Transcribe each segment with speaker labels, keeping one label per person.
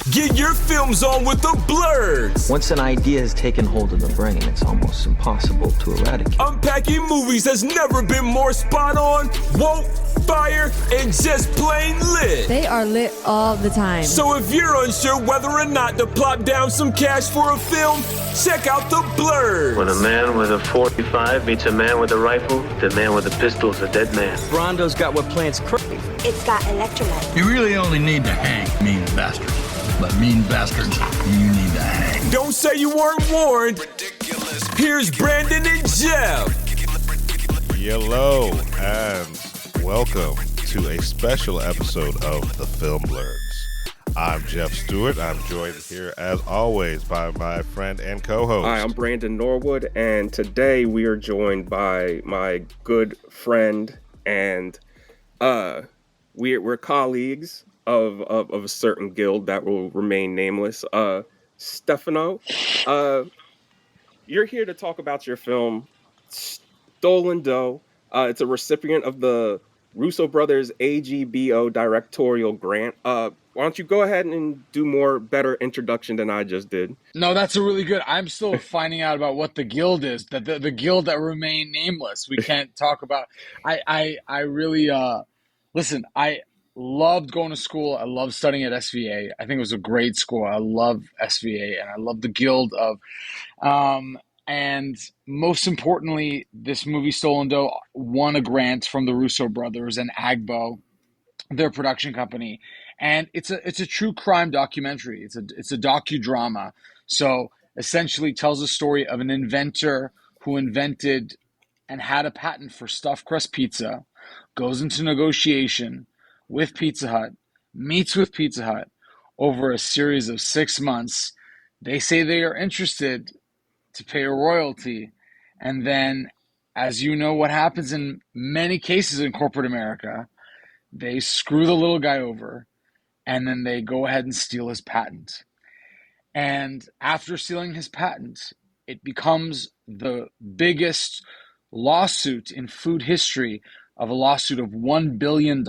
Speaker 1: Get your films on with the Blurs.
Speaker 2: Once an idea has taken hold of the brain, it's almost impossible to eradicate.
Speaker 1: Unpacking movies has never been more spot on, woke, fire, and just plain lit.
Speaker 3: They are lit all the time.
Speaker 1: So if you're unsure whether or not to plop down some cash for a film, check out the Blurs.
Speaker 4: When a man with a 45 meets a man with a rifle, the man with a pistol is a dead man.
Speaker 2: Brondo's got what plants crave.
Speaker 5: It's got electrolyte.
Speaker 6: You really only need to hang mean bastards. But mean bastards, you need to hang.
Speaker 1: Don't say you weren't warned. Ridiculous. Here's Brandon and Jeff.
Speaker 7: Hello, and welcome to a special episode of The Film Blurs. I'm Jeff Stewart. I'm joined here, as always, by my friend and co-host.
Speaker 8: Hi, I'm Brandon Norwood, and today we are joined by my good friend, and we're colleagues of a certain guild that will remain nameless. Stefano, you're here to talk about your film, Stolen Dough. It's a recipient of the Russo Brothers AGBO directorial grant. Why don't you go ahead and do better introduction than I just did?
Speaker 9: No, that's a really good. I'm still finding out about what the guild is. The guild that remain nameless. We can't talk about. I really listen. I loved going to school. I loved studying at SVA. I think it was a great school. I love SVA and I love the guild of. And most importantly, this movie Stolen Dough won a grant from the Russo Brothers and AGBO, their production company. And it's a true crime documentary. It's a docudrama. So essentially tells a story of an inventor who invented and had a patent for stuffed crust pizza, goes into negotiation with Pizza Hut, meets with Pizza Hut over a series of 6 months. They say they are interested to pay a royalty. And then, as you know, what happens in many cases in corporate America, they screw the little guy over and then they go ahead and steal his patent. And after stealing his patent, it becomes the biggest lawsuit in food history, of a lawsuit of $1 billion.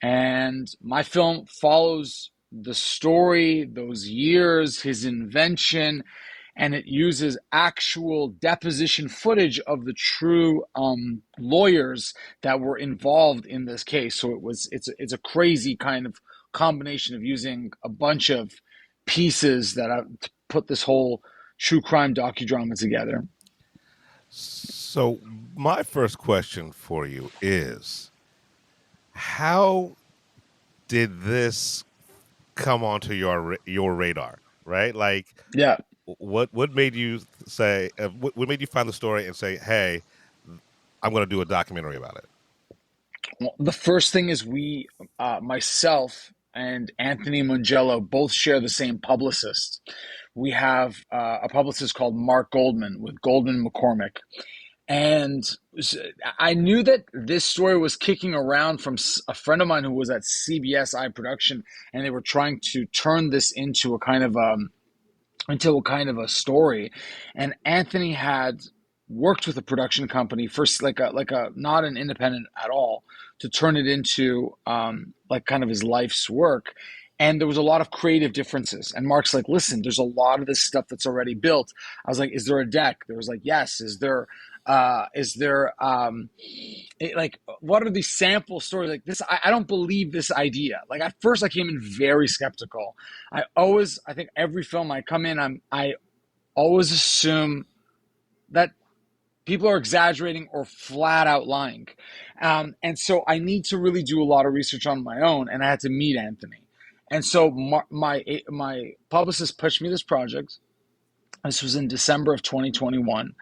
Speaker 9: And my film follows the story, those years, his invention, and it uses actual deposition footage of the true lawyers that were involved in this case. So it's a crazy kind of combination of using a bunch of pieces that have put this whole true crime docudrama together.
Speaker 7: So my first question for you is, how did this come onto your radar, right? Like,
Speaker 9: yeah.
Speaker 7: What made you say? What made you find the story and say, "Hey, I'm going to do a documentary about it"?
Speaker 9: Well, the first thing is myself and Anthony Mongello both share the same publicist. We have a publicist called Mark Goldman with Goldman McCormick. And I knew that this story was kicking around from a friend of mine who was at CBS iProduction, and they were trying to turn this into a kind of a story. And Anthony had worked with a production company first, like a not an independent at all, to turn it into like kind of his life's work. And there was a lot of creative differences. And Mark's like, listen, there's a lot of this stuff that's already built. I was like, is there a deck? There was like, yes. Is there like, what are these sample stories like this? I don't believe this idea. Like, at first I came in very skeptical. I think every film I come in, I always assume that people are exaggerating or flat out lying. And so I need to really do a lot of research on my own, and I had to meet Anthony. And so my publicist pitched me this project. This was in December of 2021.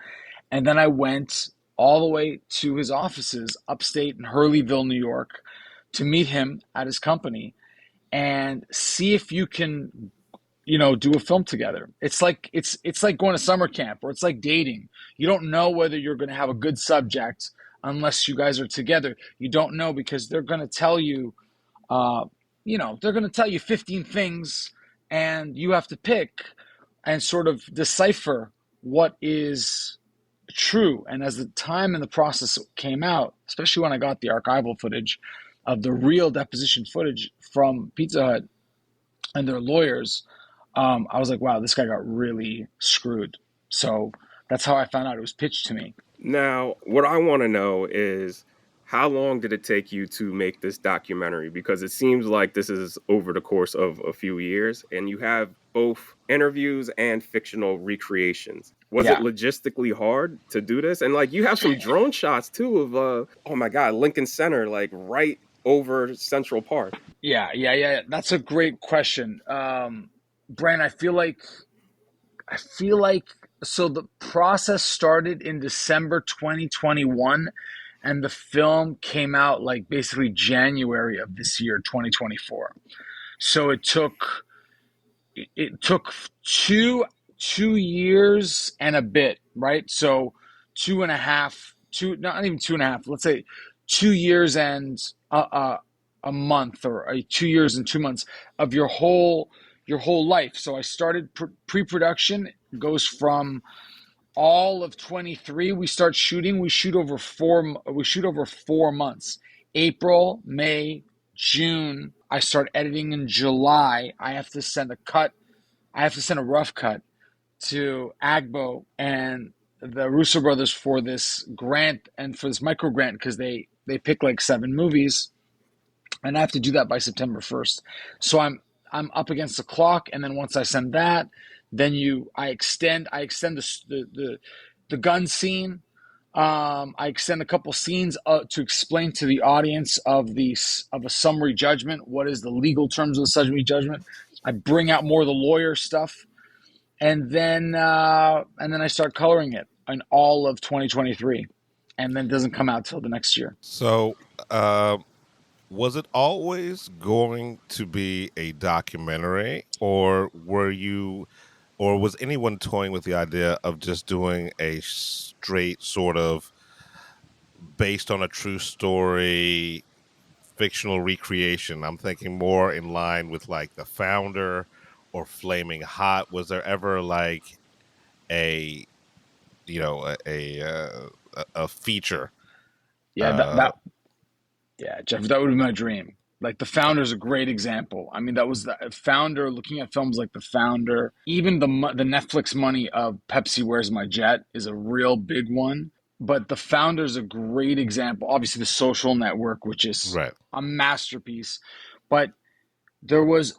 Speaker 9: And then I went all the way to his offices upstate in Hurleyville, New York, to meet him at his company and see if you can, do a film together. It's like going to summer camp, or it's like dating. You don't know whether you're going to have a good subject unless you guys are together. You don't know, because they're going to tell you, they're going to tell you 15 things, and you have to pick and sort of decipher what is true. And as the time and the process came out, especially when I got the archival footage of the real deposition footage from Pizza Hut, and their lawyers, I was like, wow, this guy got really screwed. So that's how I found out it was pitched to me.
Speaker 8: Now, what I want to know is how long did it take you to make this documentary? Because it seems like this is over the course of a few years, and you have both interviews and fictional recreations. Was it
Speaker 9: Yeah.
Speaker 8: logistically hard to do this? And like you have some drone shots too of oh my God, Lincoln Center, like right over Central Park.
Speaker 9: Yeah. That's a great question. Brian, I feel like so the process started in December 2021 and the film came out like basically January of this year, 2024. So it took two years and a bit, right? So two and a half, two not even two and a half. Let's say 2 years and a month, or 2 years and 2 months of your whole life. So I started pre-production. Goes from all of 23. We start shooting. We shoot over 4 months. April, May, June. I start editing in July. I have to send a rough cut to AGBO and the Russo Brothers for this grant and for this micro grant, because they pick like 7 movies, and I have to do that by September 1st. So I'm up against the clock, and then once I send that, then I extend the gun scene. I extend a couple scenes to explain to the audience of a summary judgment. What is the legal terms of the summary judgment? I bring out more of the lawyer stuff, and then I start coloring it in all of 2023, and then it doesn't come out till the next year.
Speaker 7: So, was it always going to be a documentary, or was anyone toying with the idea of just doing a straight sort of based on a true story fictional recreation? I'm thinking more in line with like The Founder or Flaming Hot. Was there ever like a a feature?
Speaker 9: Yeah, yeah, Jeff, that would be my dream. Like The Founder is a great example. I mean, that was the Founder. Looking at films like The Founder, even the Netflix money of Pepsi Where's My Jet is a real big one. But The Founder is a great example. Obviously, The Social Network, which is
Speaker 7: Right.
Speaker 9: a masterpiece, but there was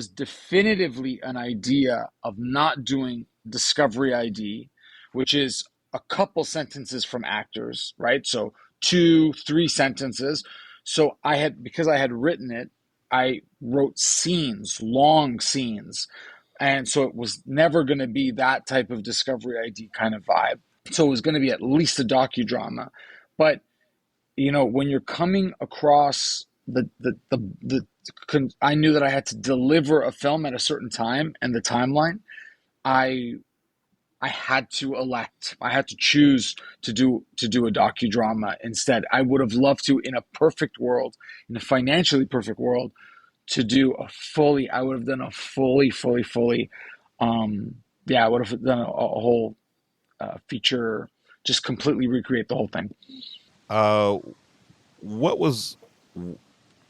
Speaker 9: definitively an idea of not doing Discovery ID, which is a couple sentences from actors, right? So 2, 3 sentences. So because I had written it, I wrote scenes, long scenes. And so it was never going to be that type of Discovery ID kind of vibe. So it was going to be at least a docudrama. But when you're coming across I knew that I had to deliver a film at a certain time and the timeline. I had to choose to do a docudrama instead. I would have loved to, in a perfect world, in a financially perfect world, to do I would have done a fully, I would have done a whole feature, just completely recreate the whole thing.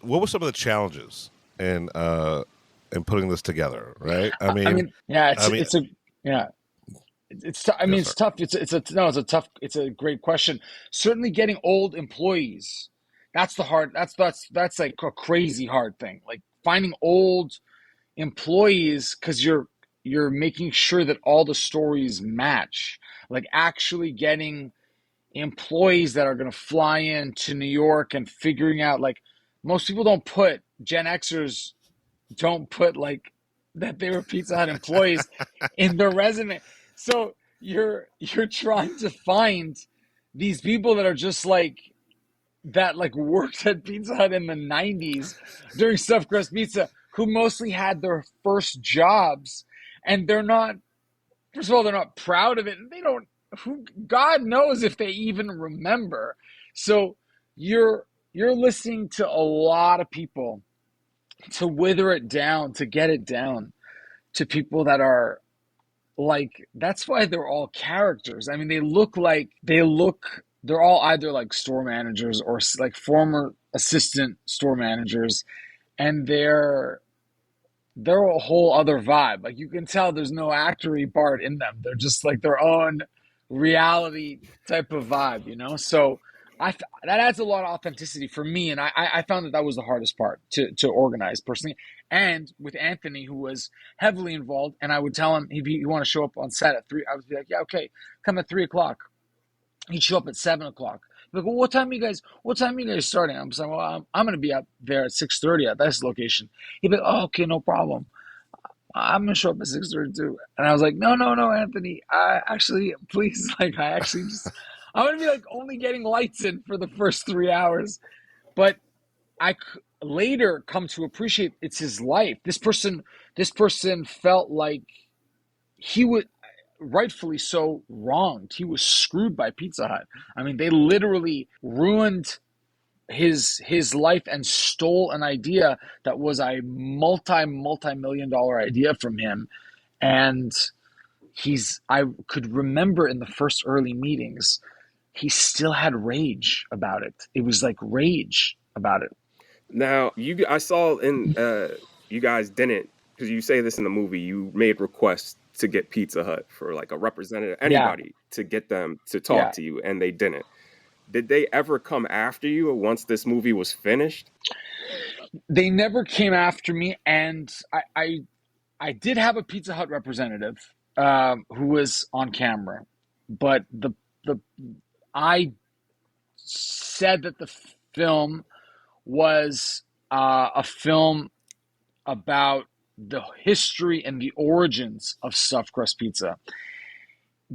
Speaker 7: What were some of the challenges in putting this together? Right. I mean,
Speaker 9: yeah,
Speaker 7: it's
Speaker 9: it's tough. It's a great question. Certainly getting old employees. That's like a crazy hard thing. Like finding old employees, because you're making sure that all the stories match. Like actually getting employees that are going to fly in to New York and figuring out, like, most people Gen Xers don't put like that they were Pizza Hut employees in their resume. So you're trying to find these people that are just like that, like worked at Pizza Hut in the 90s during stuffed crust pizza, who mostly had their first jobs, and they're not, first of all, they're not proud of it, and they don't, God knows if they even remember. So you're listening to a lot of people to wither it down, to get it down to people that are like, that's why they're all characters. I mean, they're all either like store managers or like former assistant store managers, and they're a whole other vibe. Like you can tell there's no actory part in them. They're just like their own reality type of vibe, you know? So that adds a lot of authenticity for me. And I found that was the hardest part to organize personally. And with Anthony, who was heavily involved, and I would tell him he'd want to show up on set at 3. I would be like, yeah, okay, come at 3 o'clock. He'd show up at 7 o'clock. Like, well, what time are you guys starting? I'm saying, well, I'm going to be up there at 6:30 at this location. He'd be like, oh, okay, no problem. I'm going to show up at 6:30 too. And I was like, no, Anthony, please, like, I'm going to be like only getting lights in for the first 3 hours. But I later come to appreciate it's his life. This person felt like he was rightfully so wronged. He was screwed by Pizza Hut. I mean, they literally ruined his life and stole an idea that was a multi-million dollar idea from him. And I could remember in the first early meetings, he still had rage about it. It was like rage about it.
Speaker 8: Now, I saw in you guys didn't, because you say this in the movie, you made requests to get Pizza Hut for like a representative, anybody, to get them to talk to you, and they didn't. Did they ever come after you once this movie was finished?
Speaker 9: They never came after me, and I did have a Pizza Hut representative who was on camera, but I said that the film was a film about the history and the origins of stuffed crust pizza,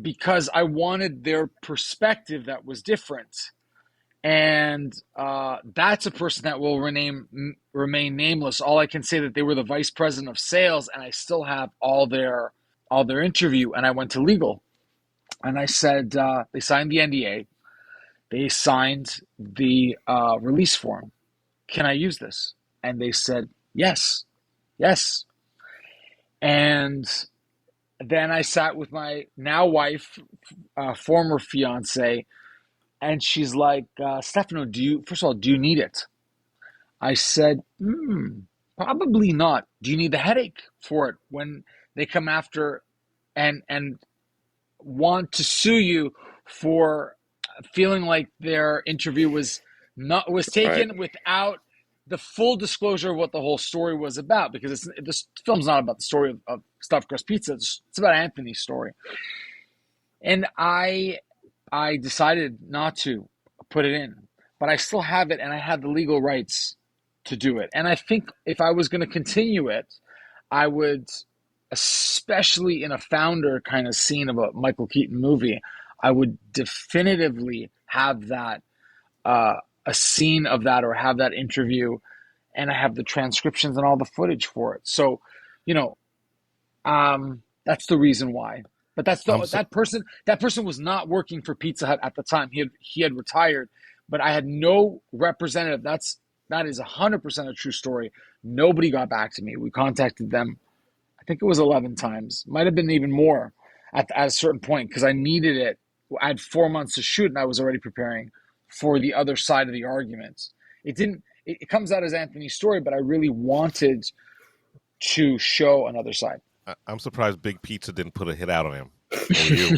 Speaker 9: because I wanted their perspective that was different. And that's a person that will remain nameless. All I can say that they were the vice president of sales, and I still have all their interview. And I went to legal, and I said, they signed the NDA, they signed the release form. Can I use this? And they said yes. And then I sat with my now wife, former fiance. And she's like, Stefano, do you need it? I said, probably not. Do you need the headache for it when they come after and want to sue you for feeling like their interview was taken without the full disclosure of what the whole story was about? Because this film's not about the story of stuffed crust pizza. It's about Anthony's story. And I decided not to put it in, but I still have it, and I had the legal rights to do it. And I think if I was going to continue it, I would, especially in a founder kind of scene of a Michael Keaton movie, I would definitively have that, a scene of that, or have that interview, and I have the transcriptions and all the footage for it. So, that's the reason why. But that person was not working for Pizza Hut at the time. He had retired, but I had no representative. That is 100% a true story. Nobody got back to me. We contacted them, I think it was 11 times. Might have been even more at a certain point, because I needed it. I had 4 months to shoot, and I was already preparing for the other side of the argument. It comes out as Anthony's story, but I really wanted to show another side.
Speaker 7: I'm surprised Big Pizza didn't put a hit out on him.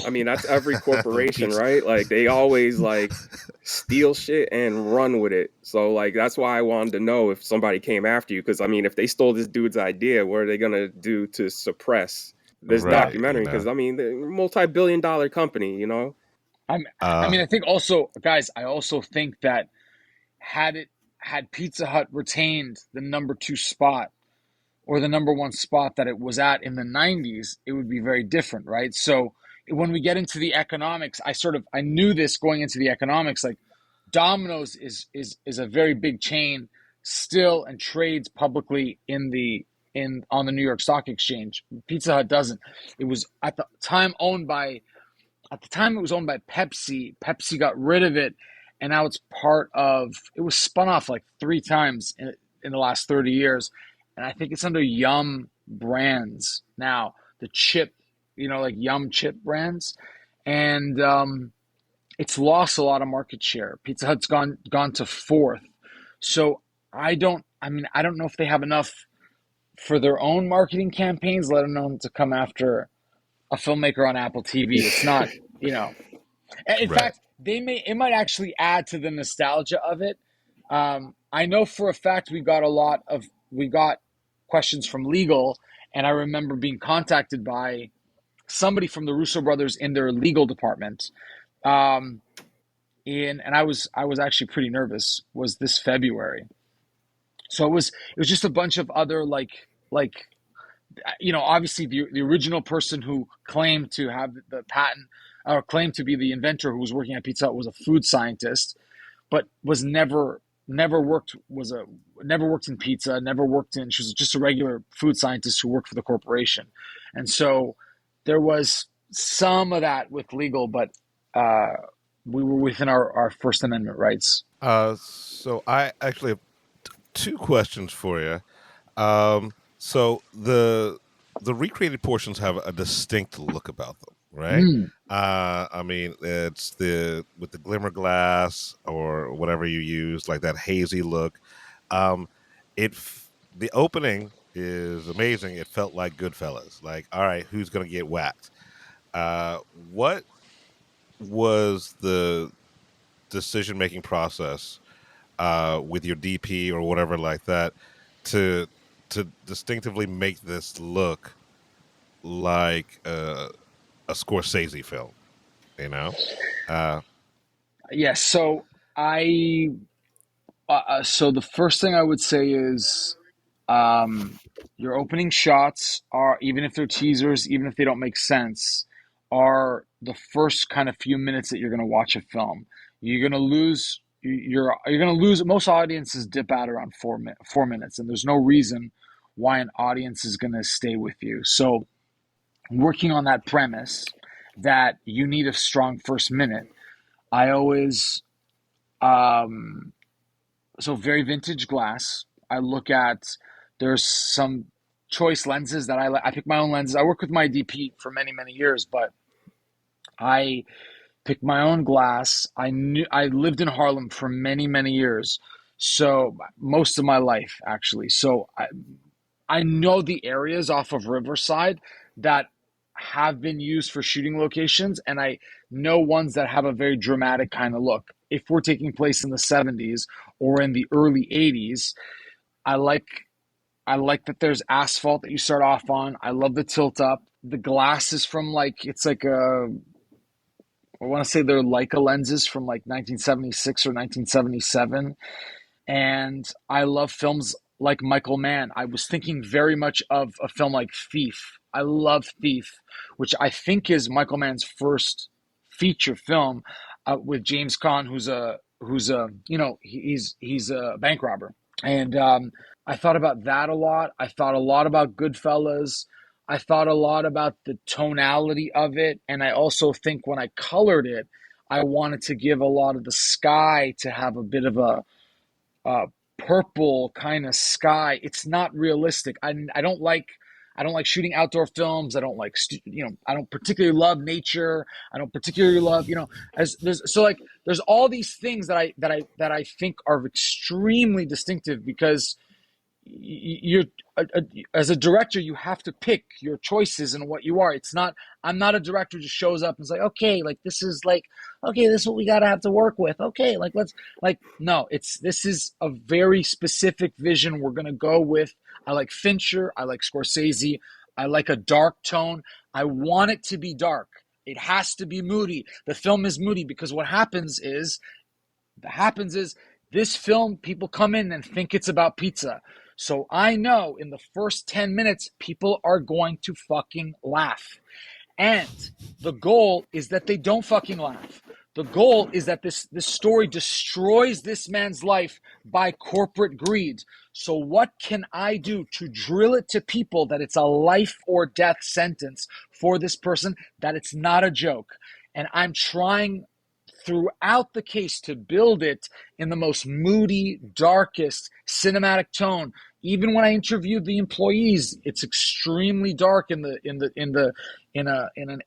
Speaker 8: I mean, that's every corporation, right? Like, they always like steal shit and run with it. So like, that's why I wanted to know if somebody came after you, because I mean, if they stole this dude's idea, what are they gonna do to suppress this documentary? Because I mean, they're a multi-billion-dollar company,
Speaker 9: I mean, I think also, guys, I also think that had Pizza Hut retained the number 2 spot or the number 1 spot that it was at in the 90s, it would be very different, right? So when we get into the economics, I knew this going into the economics. Like, Domino's is a very big chain still and trades publicly on the New York Stock Exchange. Pizza Hut doesn't. It was at the time owned by Pepsi. Pepsi got rid of it, and now it was spun off like 3 times in the last 30 years. And I think it's under Yum Brands now, the chip, like Yum chip brands. And it's lost a lot of market share. Pizza Hut's gone to 4th. So I don't know if they have enough for their own marketing campaigns, let alone to come after a filmmaker on Apple TV. It's not, you know. In
Speaker 7: Right.
Speaker 9: fact, it might actually add to the nostalgia of it. I know for a fact we got questions from legal, and I remember being contacted by somebody from the Russo brothers in their legal department. Um, and I was actually pretty nervous. Was this February? So it was just a bunch of other obviously the original person who claimed to have the patent or claimed to be the inventor who was working at Pizza Hut was a food scientist, but was never worked in pizza, never worked in. She was just a regular food scientist who worked for the corporation, and so there was some of that with legal, but we were within our First Amendment rights.
Speaker 7: So I actually have two questions for you. So the recreated portions have a distinct look about them, right? I mean, it's with the glimmer glass or whatever you use, like that hazy look. Um, the opening is amazing. It felt like Goodfellas. Like, all right, who's gonna get whacked? What was the decision making process with your DP or whatever like that to distinctively make this look like a Scorsese film, you know?
Speaker 9: Yes. So so the first thing I would say is, your opening shots are, even if they're teasers, even if they don't make sense, are the first kind of few minutes that you're going to watch a film. You're going to lose. You're going to lose. Most audiences dip out around 4 minutes, and there's no reason why an audience is going to stay with you. So, working on that premise that you need a strong first minute, I always so very vintage glass. I look at there's some choice lenses that I pick my own lenses. I work with my DP for many years, but I pick my own glass. I lived in Harlem for many years, so most of my life actually. So I know the areas off of Riverside that have been used for shooting locations, and I know ones that have a very dramatic kind of look. If we're taking place in the 70s or in the early 80s, I like I like that there's asphalt that you start off on. I love the tilt up. The glass is from it's like I want to say they're Leica lenses from like 1976 or 1977. And I love films like Michael Mann. I was thinking very much of a film like Thief. I love Thief, which I think is Michael Mann's first feature film, with James Caan, he's a bank robber. And I thought about that a lot. I thought a lot about Goodfellas. I thought a lot about the tonality of it. And I also think when I colored it, I wanted to give a lot of the sky to have a bit of a purple kind of sky. It's not realistic. I don't like shooting outdoor films. I don't like I don't particularly love nature. I don't particularly love as there's all these things that I think are extremely distinctive because you're as a director, you have to pick your choices and what you are. It's not, I'm not a director who just shows up and is like, okay, this is what we gotta have to work with. Okay, no, this is a very specific vision we're gonna go with. I like Fincher, I like Scorsese, I like a dark tone. I want it to be dark. It has to be moody. The film is moody because what happens is this film, people come in and think it's about pizza. So I know in the first 10 minutes, people are going to fucking laugh. And the goal is that they don't fucking laugh. The goal is that this story destroys this man's life by corporate greed. So what can I do to drill it to people that it's a life or death sentence for this person, that it's not a joke? And I'm trying throughout the case to build it in the most moody, darkest cinematic tone. Even when I interviewed the employees, it's extremely dark in an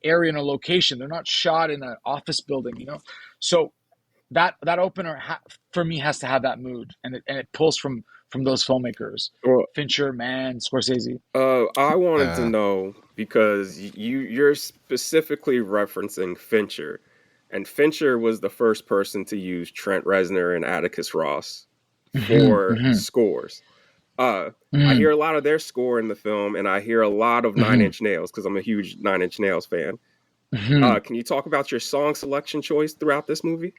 Speaker 9: area, in a location. They're not shot in an office building, So that opener for me has to have that mood, and it pulls from from those filmmakers?
Speaker 8: Well,
Speaker 9: Fincher, Mann, Scorsese.
Speaker 8: I wanted to know because you're specifically referencing Fincher, and Fincher was the first person to use Trent Reznor and Atticus Ross for scores. I hear a lot of their score in the film, and I hear a lot of Nine Inch Nails because I'm a huge Nine Inch Nails fan. Can you talk about your song selection choice throughout this movie?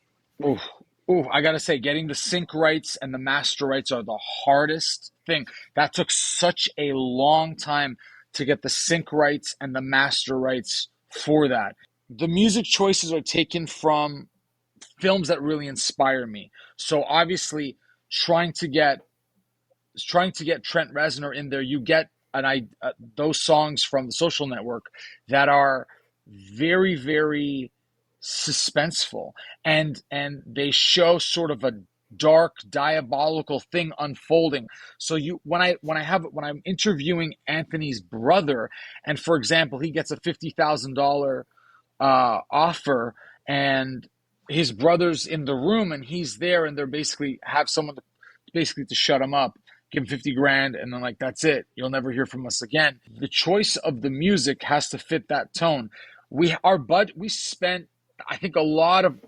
Speaker 9: Ooh, I gotta say, getting the sync rights and the master rights are the hardest thing. That took such a long time to get the sync rights and the master rights for that. The music choices are taken from films that really inspire me. So obviously, trying to get Trent Reznor in there, you get those songs from the Social Network that are very, very suspenseful, and they show sort of a dark, diabolical thing unfolding. So when I'm interviewing Anthony's brother, and for example, he gets a $50,000 offer, and his brother's in the room, and he's there, and they're basically have someone to shut him up, give him 50 grand, and then like, that's it, you'll never hear from us again. The choice of the music has to fit that tone. We spent, I think, a lot of,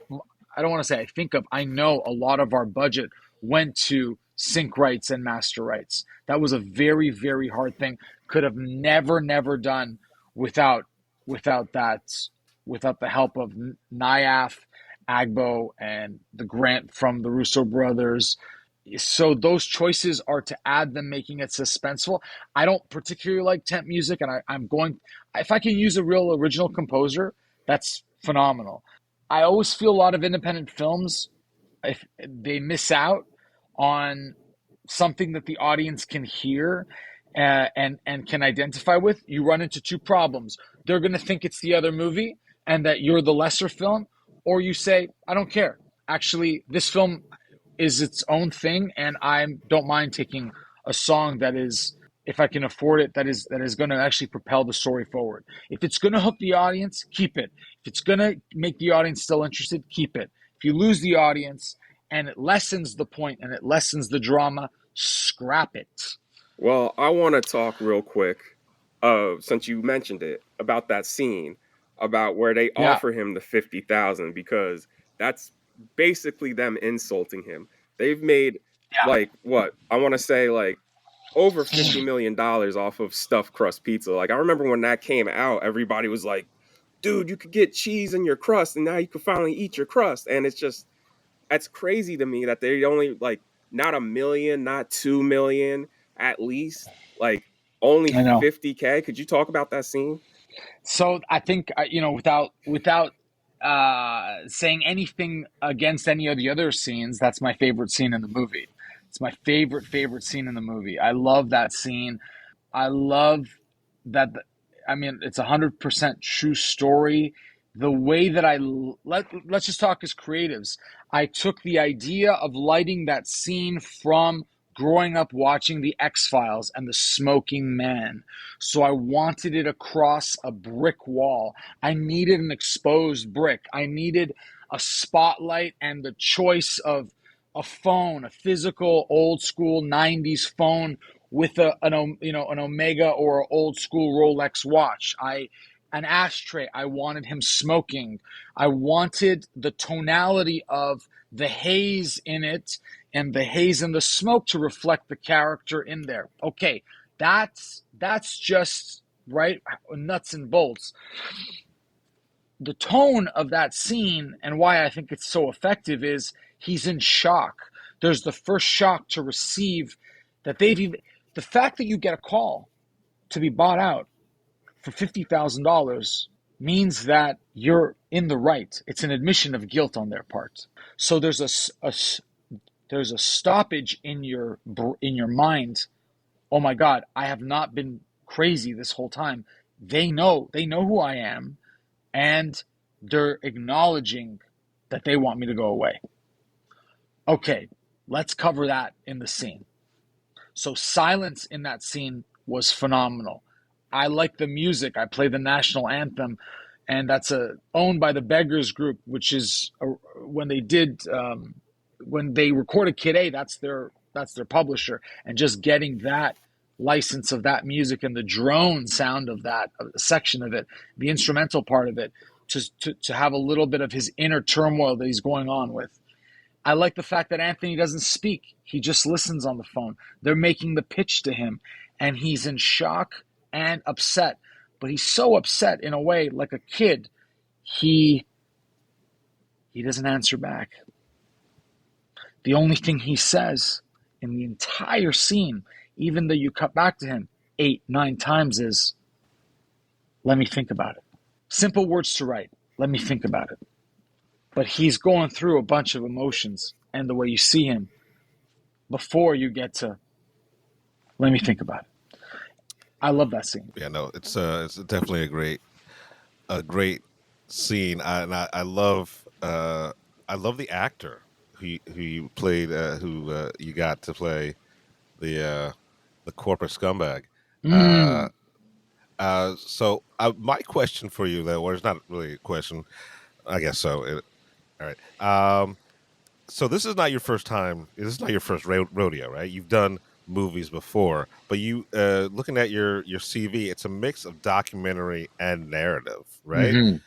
Speaker 9: I don't want to say I know a lot of our budget went to sync rights and master rights. That was a very, very hard thing. Could have never done without the help of NIAF, AGBO, and the grant from the Russo brothers. So those choices are to add them, making it suspenseful. I don't particularly like temp music, and I'm going, if I can use a real original composer, that's phenomenal. I always feel a lot of independent films, if they miss out on something that the audience can hear and can identify with, you run into two problems. They're going to think it's the other movie and that you're the lesser film, or you say, I don't care. Actually, this film is its own thing, and I don't mind taking a song that is, if I can afford it, that is going to actually propel the story forward. If it's going to hook the audience, keep it. If it's going to make the audience still interested, keep it. If you lose the audience and it lessens the point and it lessens the drama, scrap it.
Speaker 8: Well, I want to talk real quick, since you mentioned it, about that scene, about where they offer him the 50,000, because that's basically them insulting him. They've made like what I want to say, like over $50 million off of stuffed crust pizza. Like, I remember when that came out, everybody was like, dude, you could get cheese in your crust, and now you can finally eat your crust. And that's crazy to me that they only, like, not $1 million, not $2 million, at least, like, only 50K. Could you talk about that scene?
Speaker 9: So I think, without saying anything against any of the other scenes, that's my favorite scene in the movie. It's my favorite scene in the movie. I love that scene. I love that. It's 100% true story. The way that let's just talk as creatives. I took the idea of lighting that scene from growing up watching the X-Files and the smoking man. So I wanted it across a brick wall. I needed an exposed brick. I needed a spotlight and the choice of a phone, a physical old school 90s phone with an Omega or an old school Rolex watch. An ashtray. I wanted him smoking. I wanted the tonality of the haze in it and the haze and the smoke to reflect the character in there. Okay, that's just right, nuts and bolts. The tone of that scene and why I think it's so effective is he's in shock. There's the first shock to receive that the fact that you get a call to be bought out for $50,000 means that you're in the right. It's an admission of guilt on their part. So there's a stoppage in your mind. Oh my God, I have not been crazy this whole time. They know who I am, and they're acknowledging that they want me to go away. Okay, let's cover that in the scene. So silence in that scene was phenomenal. I like the music. I play the national anthem, and that's owned by the Beggars Group, which is when they recorded Kid A, that's their that's their publisher, and just getting that license of that music and the drone sound of that section of it, the instrumental part of it, to have a little bit of his inner turmoil that he's going on with. I like the fact that Anthony doesn't speak. He just listens on the phone. They're making the pitch to him, and he's in shock and upset. But he's so upset in a way, like a kid. He doesn't answer back. The only thing he says in the entire scene, even though you cut back to him 8, 9 times, is, "Let me think about it." Simple words to write. Let me think about it. But he's going through a bunch of emotions, and the way you see him before you get to, "Let me think about it." I love that scene.
Speaker 7: Yeah, no, it's definitely a great scene. I love the actor who you played, who you got to play the corporate scumbag. So my question for you, though, or it's not really a question, I guess so. All right. So this is not your first time. This is not your first rodeo, right? You've done movies before, but you looking at your CV, it's a mix of documentary and narrative, right?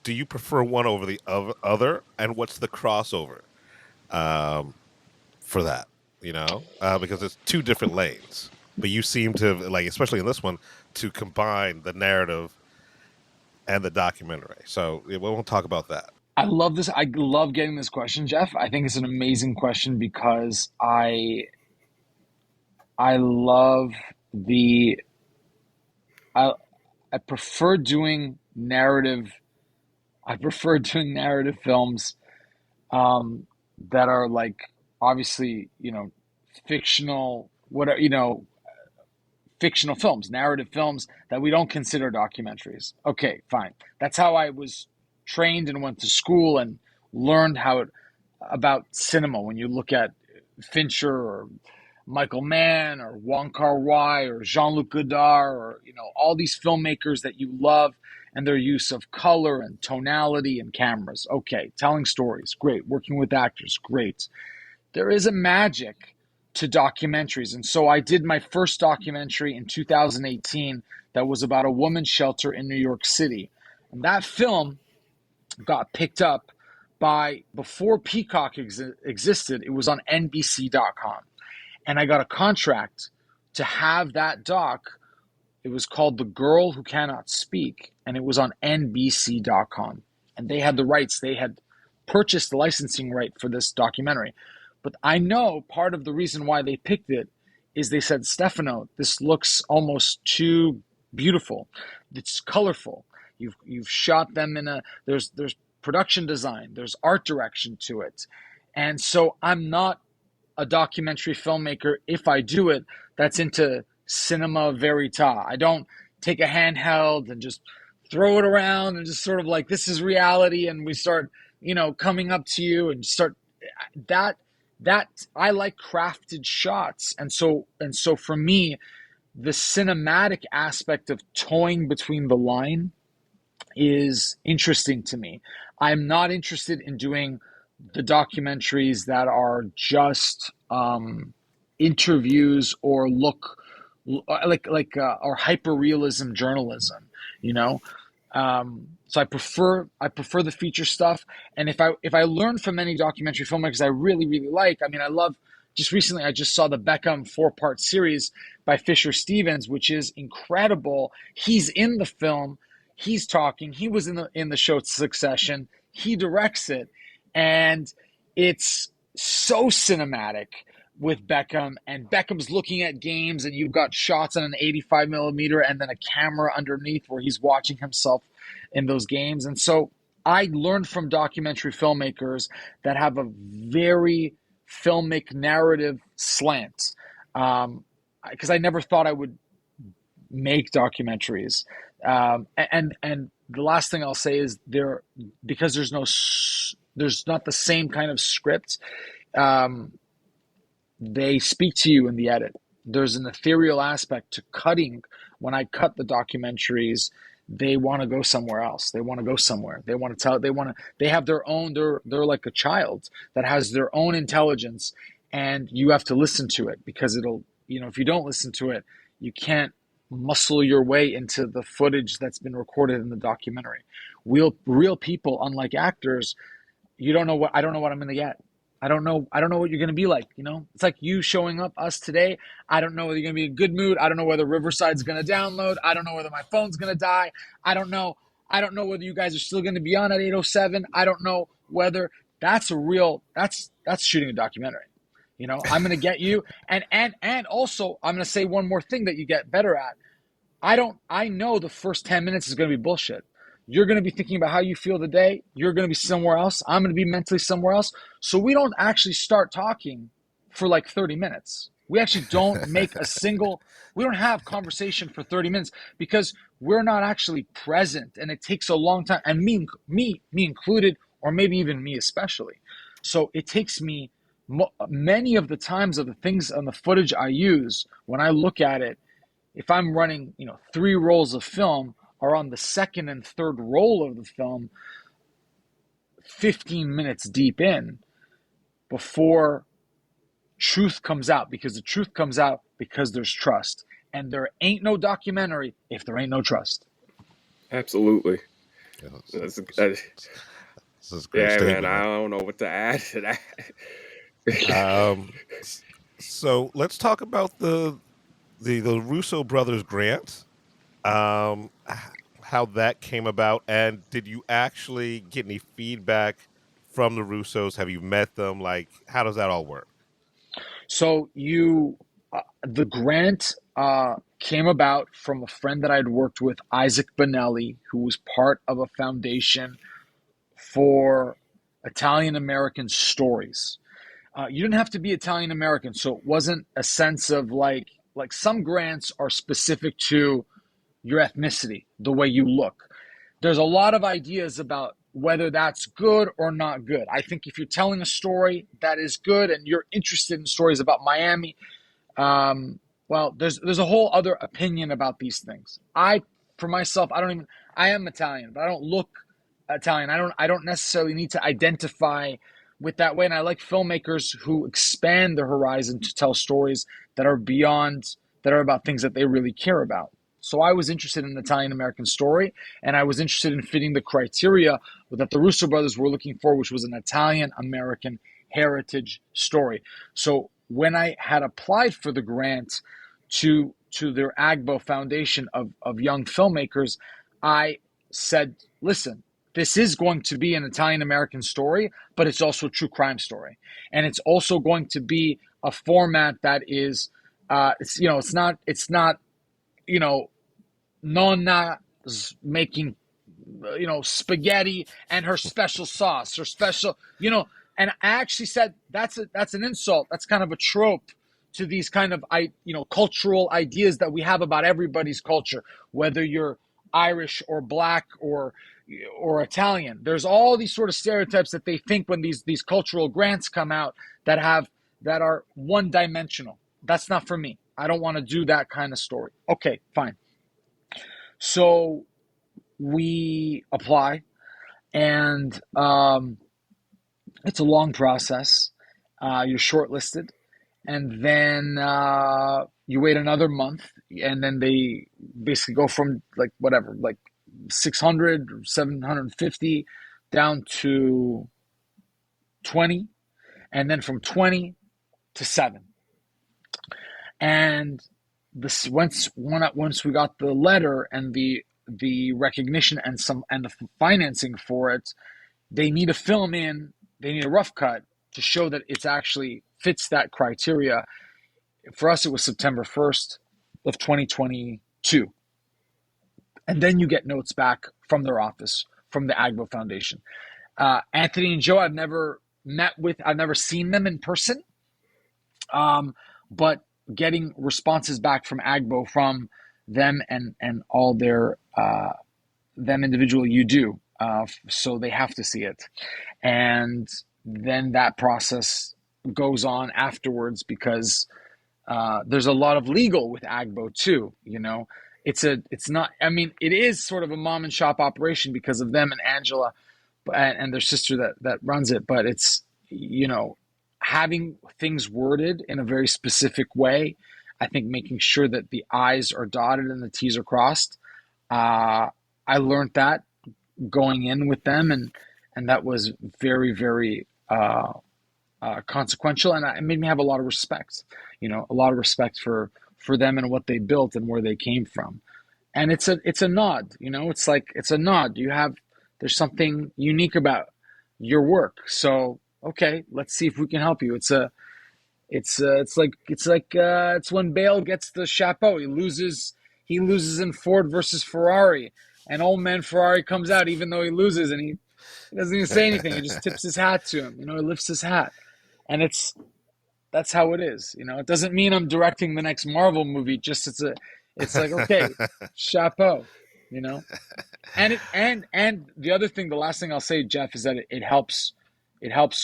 Speaker 7: Do you prefer one over the other, and what's the crossover for that? Because it's two different lanes, but you seem to, like, especially in this one, to combine the narrative and the documentary. So we won't talk about that.
Speaker 9: I love this. I love getting this question, Jeff. I think it's an amazing question because I love I prefer doing narrative. I prefer doing narrative films that are, like, obviously, fictional, whatever, fictional films, narrative films that we don't consider documentaries. Okay, fine. That's how I was trained and went to school and learned about cinema. When you look at Fincher or Michael Mann or Wong Kar-wai or Jean-Luc Godard, or all these filmmakers that you love, and their use of color and tonality and cameras. Okay, telling stories, great. Working with actors, great. There is a magic to documentaries. And so I did my first documentary in 2018 that was about a women's shelter in New York City. And that film got picked up before Peacock existed, it was on NBC.com. And I got a contract to have that doc. It was called The Girl Who Cannot Speak, and it was on NBC.com. And they had the rights. They had purchased the licensing right for this documentary. But I know part of the reason why they picked it is they said, "Stefano, this looks almost too beautiful. It's colorful. You've shot them there's production design, there's art direction to it." And so I'm not a documentary filmmaker, if I do it, that's into cinema verita. I don't take a handheld and just throw it around and just sort of like, this is reality, and we start, coming up to you and start that I like crafted shots. And so for me, the cinematic aspect of toying between the line is interesting to me. I'm not interested in doing the documentaries that are just interviews or or hyper-realism journalism, so I prefer the feature stuff. And if I learn from any documentary filmmakers I really, really like, I love, just recently I just saw the Beckham 4-part series by Fisher Stevens, which is incredible. He's in the film, he's talking, he was in the show Succession, he directs it, and it's so cinematic with Beckham, and Beckham's looking at games, and you've got shots on an 85 millimeter and then a camera underneath where he's watching himself in those games. And so I learned from documentary filmmakers that have a very filmic narrative slant, because I never thought I would make documentaries. And the last thing I'll say is because there's not the same kind of script. They speak to you in the edit. There's an ethereal aspect to cutting. When I cut the documentaries, they want to go somewhere else. They want to go somewhere. They want to tell. They have their own. They're like a child that has their own intelligence, and you have to listen to it because it'll, if you don't listen to it, you can't muscle your way into the footage that's been recorded in the documentary. Real people, unlike actors, I don't know what I'm going to get. I don't know what you're going to be like, It's like you showing up us today. I don't know whether you're going to be in a good mood. I don't know whether Riverside's going to download. I don't know whether my phone's going to die. I don't know whether you guys are still going to be on at 8:07. I don't know whether that's shooting a documentary. I'm going to get you. And also I'm going to say one more thing that you get better at. I know the first 10 minutes is going to be bullshit. You're going to be thinking about how you feel today. You're going to be somewhere else. I'm going to be mentally somewhere else. So we don't actually start talking for like 30 minutes. We actually don't we don't have conversation for 30 minutes because we're not actually present, and it takes a long time. And me included, or maybe even me especially. So it takes me many of the times of the things on the footage I use when I look at it. If I'm running, 3 rolls of film, are on the second and third roll of the film 15 minutes deep in before truth comes out, because the truth comes out because there's trust, and there ain't no documentary if there ain't no trust.
Speaker 8: Absolutely.
Speaker 7: This is a great statement.
Speaker 8: Man, I don't know what to add to that.
Speaker 7: So let's talk about the Russo Brothers grant. How that came about, and did you actually get any feedback from the Russos? Have you met them? Like, how does that all work?
Speaker 9: So the grant came about from a friend that I'd worked with, Isaac Bonelli, who was part of a foundation for Italian American stories. You didn't have to be Italian American, so it wasn't a sense of like some grants are specific to your ethnicity, the way you look. There's a lot of ideas about whether that's good or not good. I think if you're telling a story that is good and you're interested in stories about Miami, there's a whole other opinion about these things. For myself, I am Italian, but I don't look Italian. I don't necessarily need to identify with that way. And I like filmmakers who expand their horizon to tell stories that are about things that they really care about. So I was interested in an Italian American story, and I was interested in fitting the criteria that the Russo brothers were looking for, which was an Italian American heritage story. So when I had applied for the grant to their AGBO Foundation of young filmmakers, I said, listen, this is going to be an Italian American story, but it's also a true crime story. And it's also going to be a format that is, it's not, Nonna's making, spaghetti and her special sauce, and I actually said that's an insult. That's kind of a trope to these kind of, cultural ideas that we have about everybody's culture, whether you're Irish or Black or Italian. There's all these sort of stereotypes that they think when these cultural grants come out that are one dimensional. That's not for me. I don't want to do that kind of story. Okay, fine. So we apply, and it's a long process. You're shortlisted, and then you wait another month, and then they basically go from like 600 or 750 down to 20, and then from 20 to 7. And once we got the letter and the recognition and the financing for it, they need a rough cut to show that it's actually fits that criteria. For us, it was September 1st of 2022. And then you get notes back from their office, from the AGBO Foundation. Anthony and Joe, I've never seen them in person, but getting responses back from AGBO, from them and all their them individually, you do. So they have to see it. And then that process goes on afterwards, because there's a lot of legal with AGBO too. It is sort of a mom and shop operation because of them and Angela and their sister that runs it. But it's, having things worded in a very specific way. I think making sure that the I's are dotted and the T's are crossed. I learned that going in with them, and that was very, very consequential, and it made me have a lot of respect. A lot of respect for them and what they built and where they came from. And it's a nod. It's a nod. There's something unique about your work. So okay, let's see if we can help you. It's when Bale gets the chapeau. He loses in Ford versus Ferrari, and old man Ferrari comes out even though he loses, and he doesn't even say anything. He just tips his hat to him. He lifts his hat, and that's how it is. It doesn't mean I'm directing the next Marvel movie. Just it's like, okay, chapeau. And the other thing, the last thing I'll say, Jeff, is that it helps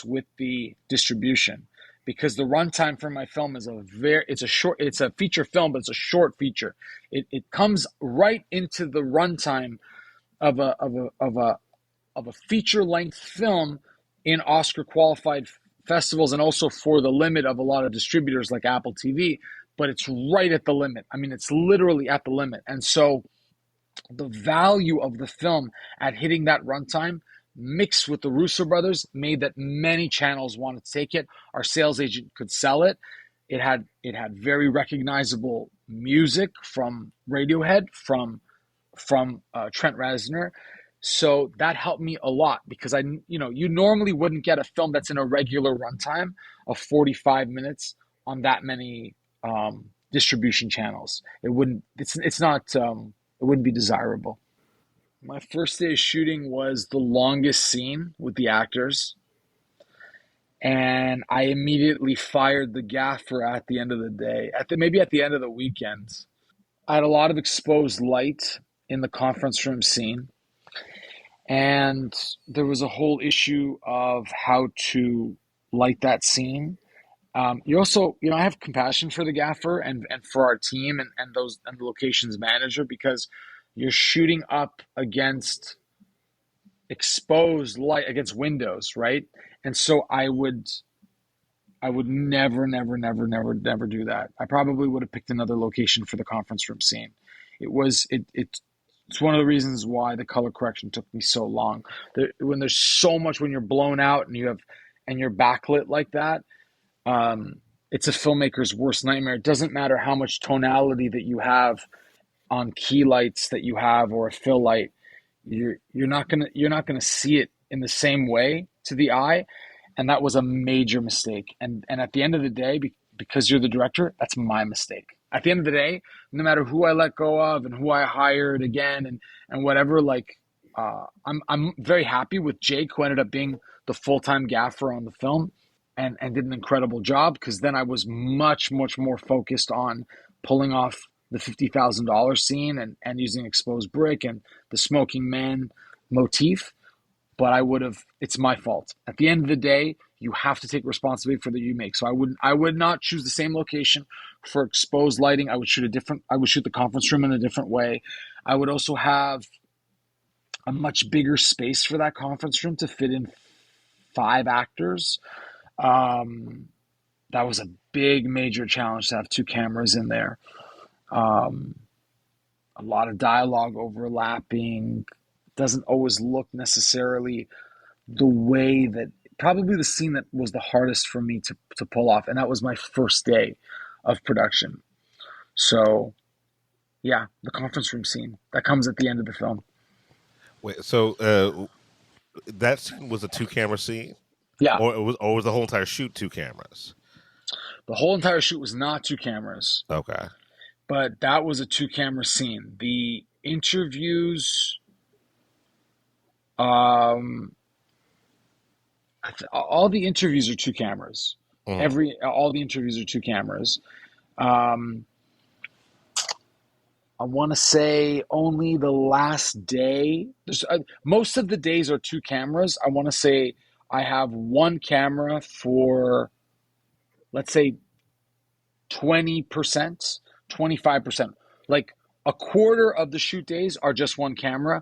Speaker 9: with the distribution, because the runtime for my film is it's a feature film, but it's a short feature. It comes right into the runtime of a feature length film in Oscar qualified festivals, and also for the limit of a lot of distributors like Apple TV, but it's right at the limit. I mean, it's literally at the limit. And so the value of the film at hitting that runtime, mixed with the Russo brothers, made that many channels wanted to take it. Our sales agent could sell it. It had very recognizable music from Radiohead, from Trent Reznor. So that helped me a lot, because you normally wouldn't get a film that's in a regular runtime of 45 minutes on that many distribution channels. It wouldn't be desirable. My first day of shooting was the longest scene with the actors, and I immediately fired the gaffer at the end of the day, maybe at the end of the weekend. I had a lot of exposed light in the conference room scene, and there was a whole issue of how to light that scene. You also, I have compassion for the gaffer and for our team and the locations manager, because you're shooting up against exposed light, against windows, right? And so I would never do that. I probably would have picked another location for the conference room scene. It's one of the reasons why the color correction took me so long. When there's so much, when you're blown out and you're backlit like that, it's a filmmaker's worst nightmare. It doesn't matter how much tonality that you have on key lights that you have, or a fill light, you're not gonna see it in the same way to the eye, and that was a major mistake. And at the end of the day, because you're the director, that's my mistake. At the end of the day, no matter who I let go of and who I hired again and whatever, I'm very happy with Jake, who ended up being the full-time gaffer on the film, and did an incredible job, because then I was much more focused on pulling off the $50,000 scene and using exposed brick and the smoking man motif. But it's my fault. At the end of the day, you have to take responsibility for that you make. So I would not choose the same location for exposed lighting. I would shoot the conference room in a different way. I would also have a much bigger space for that conference room to fit in 5 actors. That was a big, major challenge to have 2 cameras in there. A lot of dialogue overlapping. Doesn't always look necessarily the way that, probably the scene that was the hardest for me to pull off, and that was my first day of production. So yeah, the conference room scene that comes at the end of the film.
Speaker 7: Wait, so that scene was a 2-camera scene?
Speaker 9: Yeah.
Speaker 7: Or was the whole entire shoot 2 cameras?
Speaker 9: The whole entire shoot was not 2 cameras.
Speaker 7: Okay.
Speaker 9: But that was a 2-camera scene. The interviews, all the interviews are 2 cameras. All the interviews are 2 cameras. I want to say only the last day. Most of the days are 2 cameras. I want to say I have 1 camera for, let's say, 20%, 25%. Like a quarter of the shoot days are just 1 camera,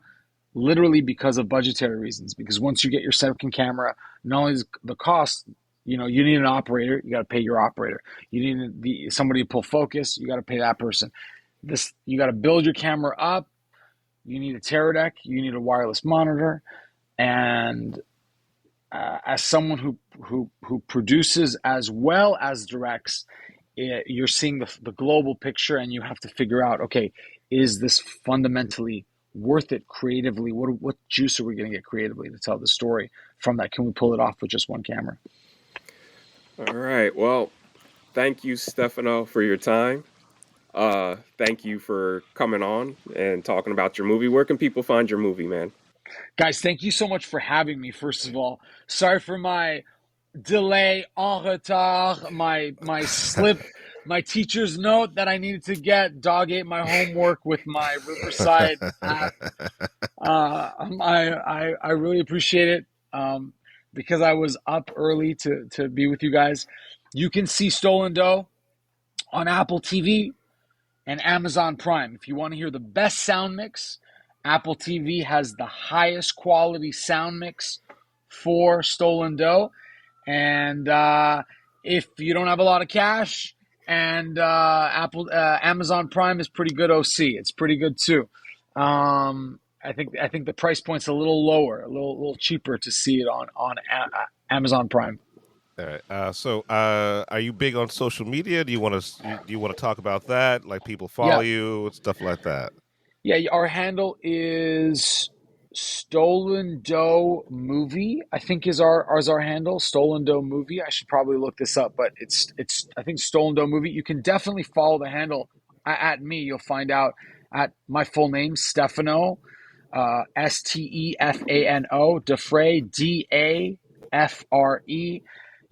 Speaker 9: literally because of budgetary reasons. Because once you get your second camera, not only is the cost, You need an operator. You got to pay your operator. You need somebody to pull focus. You got to pay that person. You got to build your camera up. You need a Terra deck. You need a wireless monitor. And as someone who produces as well as directs, you're seeing the global picture, and you have to figure out, okay, is this fundamentally worth it creatively? What juice are we going to get creatively to tell the story from that? Can we pull it off with just one camera?
Speaker 8: All right. Well, thank you, Stefano, for your time. Thank you for coming on and talking about your movie. Where can people find your movie, man?
Speaker 9: Guys, thank you so much for having me, first of all. Sorry for my delay, en retard, my slip, my teacher's note that I needed to get. Dog ate my homework with my Riverside app. I really appreciate it because I was up early to be with you guys. You can see Stolen Dough on Apple TV and Amazon Prime. If you want to hear the best sound mix, Apple TV has the highest quality sound mix for Stolen Dough. And if you don't have a lot of cash, and Amazon Prime is pretty good OC. It's pretty good too. I think the price point's a little lower, a little cheaper to see it on Amazon Prime.
Speaker 7: All right. So, are you big on social media? Do you want to talk about that? Like people follow you, stuff like that.
Speaker 9: Yeah, our handle is Stolen Dough Movie. I think is our handle, Stolen Dough Movie. I should probably look this up, but it's I think Stolen Dough Movie. You can definitely follow the handle at me. You'll find out at my full name, Stefano, Stefano Da Frè, DAFRE.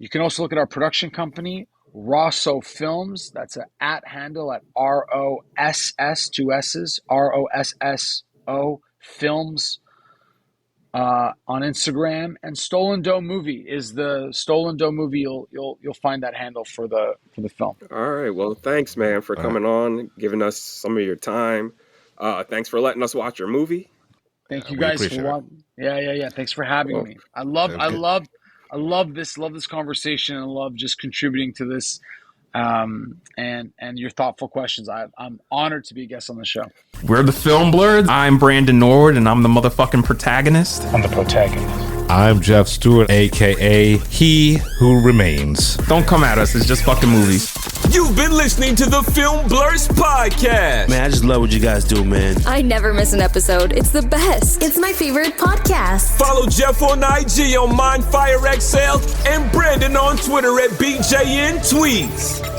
Speaker 9: You can also look at our production company, Russo Films. That's an @ handle at ROSS, two S's, ROSSO Films on Instagram. And Stolen Dough Movie is the Stolen Dough Movie. You'll find that handle for the film.
Speaker 8: All right. Well, thanks, man, for coming on, giving us some of your time. Thanks for letting us watch your movie.
Speaker 9: Thank you guys for watching. Yeah. Thanks for having me. I love this conversation, and I love just contributing to this and your thoughtful questions. I'm honored to be a guest on the show.
Speaker 10: We're the Film Blurs. I'm Brandon Norwood, and I'm the motherfucking protagonist.
Speaker 11: I'm the protagonist.
Speaker 7: I'm Jeff Stewart, a.k.a. He Who Remains.
Speaker 10: Don't come at us. It's just fucking movies.
Speaker 1: You've been listening to the Film Blurs podcast.
Speaker 12: Man, I just love what you guys do, man.
Speaker 13: I never miss an episode. It's the best. It's my favorite podcast.
Speaker 1: Follow Jeff on IG on MindFireXL and Brandon on Twitter at BJN Tweets.